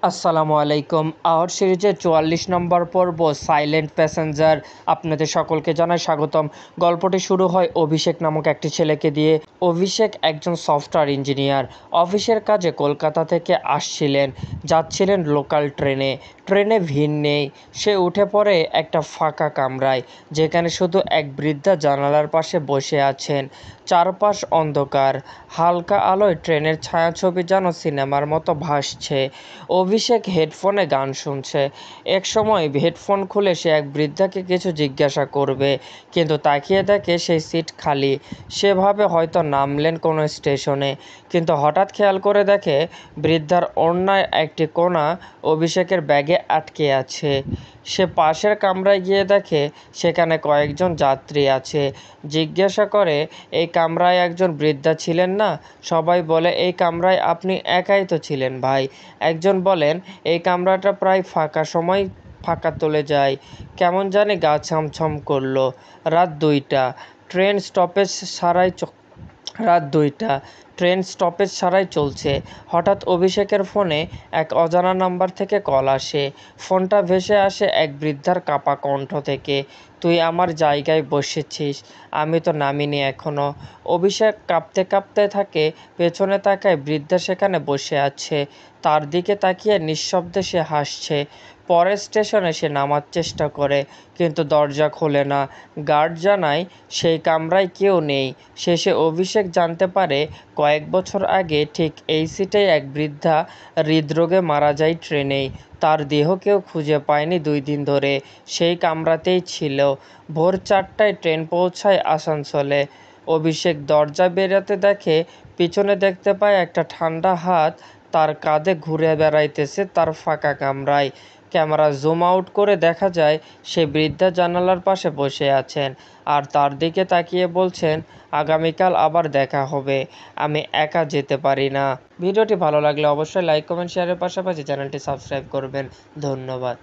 আসসালামু আলাইকুম। আওয়ার সিরিজের ৪৪ নম্বর পর্ব সাইলেন্ট প্যাসেঞ্জার। আপনাদের সকলকে জানাই স্বাগতম। গল্পটি শুরু হয় অভিষেক নামক একটি ছেলেকে দিয়ে। অভিষেক একজন সফটওয়্যার ইঞ্জিনিয়ার। অফিসের কাজে কলকাতা থেকে আসছিলেন, যাচ্ছিলেন লোকাল ট্রেনে। ট্রেনে ভিড় নেই। সে উঠে পড়ে একটা ফাঁকা কামরায়, যেখানে শুধু এক বৃদ্ধা জানালার পাশে বসে আছেন। চারপাশ অন্ধকার, হালকা আলোয় ট্রেনের ছায়াছবি যেন সিনেমার মতো ভাসছে। অভিষেক হেডফোনে গান শুনছে। একসময় হেডফোন খুলে সে এক বৃদ্ধাকে কিছু জিজ্ঞাসা করবে, কিন্তু তাকিয়ে দেখে সেই সিট খালি। সে ভাবে হয়তো নামলেন কোনো স্টেশনে, কিন্তু হঠাৎ খেয়াল করে দেখে বৃদ্ধার ওড়নায় একটি কোণা অভিষেকের ব্যাগে আটকে আছে। সে পাশের কামরায় গিয়ে দেখে সেখানে কয়েকজন যাত্রী আছে। জিজ্ঞাসা করে, এই কামরায় একজন বৃদ্ধা ছিলেন না? সবাই বলে, এই কামরায় আপনি একাই তো ছিলেন ভাই। একজন বলেন, এই কামরাটা প্রায় ফাঁকা সময় ফাঁকা চলে যায়। কেমন জানি গা ছমছম করলো। রাত ২টা। ট্রেন স্টপেজ ছাড়াই রাত ২টা। ট্রেন স্টপেজ ছাড়াই চলছে। হঠাৎ অভিষেকের ফোনে এক অজানা নাম্বার থেকে কল আসে। ফোনটা ভেসে আসে এক বৃদ্ধার কাঁপা কণ্ঠ থেকে। তুই আমার জায়গায় বসেছিস, আমি তো নামিনি এখনো। অভিষেক কাঁপতে কাঁপতে থাকে। পেছনে তাকায়, বৃদ্ধা সেখানে বসে আছে। তার দিকে তাকিয়ে নিঃশব্দে সে হাসছে। পরের স্টেশনে সে নামার চেষ্টা করে, কিন্তু দরজা খোলে না। গার্ড জানায় সেই কামরায় কেউ নেই। শেষে অভিষেক জানতে পারে, কয়েক বছর আগে ঠিক এই সিটেই এক বৃদ্ধা হৃদরোগে মারা যায় ট্রেনেই। তার দেহ কেউ খুঁজে পায়নি ২ দিন ধরে। সেই কামরাতেই ছিল। ভোর ৪টায় ট্রেন পৌঁছায় আসানসোলে। অভিষেক দরজা বেরাতে দেখে, পিছনে দেখতে পায় একটা ঠান্ডা হাত তার কাঁধে ঘুরে বেড়াইতেছে তার ফাঁকা কামরায়। ক্যামেরা জুম আউট করে দেখা যায় সে বৃদ্ধা জানালার পাশে বসে আছেন, আর তার দিকে তাকিয়ে বলছেন, আগামীকাল আবার দেখা হবে, আমি একা যেতে পারি না। ভিডিওটি ভালো লাগলে অবশ্যই লাইক, কমেন্ট, শেয়ারের পাশাপাশি চ্যানেলটি সাবস্ক্রাইব করবেন। ধন্যবাদ।